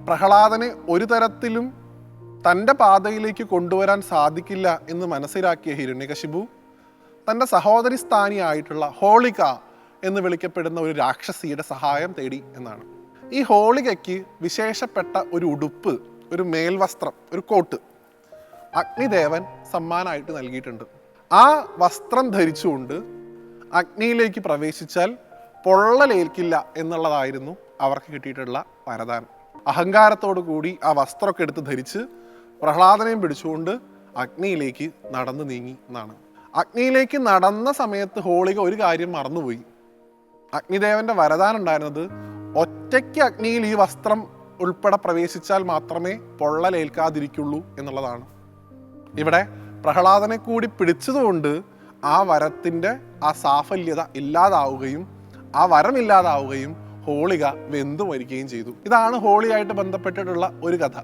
പ്രഹ്ലാദനെ ഒരു തരത്തിലും തൻ്റെ പാതയിലേക്ക് കൊണ്ടുവരാൻ സാധിക്കില്ല എന്ന് മനസ്സിലാക്കിയ ഹിരണ്യകശിപു തൻ്റെ സഹോദരി സ്ഥാനിയായിട്ടുള്ള ഹോളിക എന്ന് വിളിക്കപ്പെടുന്ന ഒരു രാക്ഷസിയുടെ സഹായം തേടി എന്നാണ്. ഈ ഹോളികയ്ക്ക് വിശേഷപ്പെട്ട ഒരു ഉടുപ്പ്, ഒരു മേൽവസ്ത്രം, ഒരു കോട്ട് അഗ്നിദേവൻ സമ്മാനമായിട്ട് നൽകിയിട്ടുണ്ട്. ആ വസ്ത്രം ധരിച്ചുകൊണ്ട് അഗ്നിയിലേക്ക് പ്രവേശിച്ചാൽ പൊള്ളലേൽക്കില്ല എന്നുള്ളതായിരുന്നു അവർക്ക് കിട്ടിയിട്ടുള്ള വരദാനം. അഹങ്കാരത്തോടു കൂടി ആ വസ്ത്രമൊക്കെ എടുത്ത് ധരിച്ച് പ്രഹ്ലാദനെയും പിടിച്ചുകൊണ്ട് അഗ്നിയിലേക്ക് നടന്നു നീങ്ങി എന്നാണ്. അഗ്നിയിലേക്ക് നടന്ന സമയത്ത് ഹോളിക ഒരു കാര്യം മറന്നുപോയി. അഗ്നിദേവന്റെ വരദാനം ഉണ്ടായിരുന്നത് ഒറ്റയ്ക്ക് അഗ്നിയിൽ ഈ വസ്ത്രം ഉൾപ്പെടെ പ്രവേശിച്ചാൽ മാത്രമേ പൊള്ളലേൽക്കാതിരിക്കുള്ളൂ എന്നുള്ളതാണ്. ഇവിടെ പ്രഹ്ലാദനെ കൂടി പിടിച്ചതുകൊണ്ട് ആ വരത്തിൻ്റെ ആ സാഫല്യത ഇല്ലാതാവുകയും ആ വരം ഇല്ലാതാവുകയും ഹോളിക വെന്തു മരിക്കുകയും ചെയ്തു. ഇതാണ് ഹോളിയായിട്ട് ബന്ധപ്പെട്ടിട്ടുള്ള ഒരു കഥ.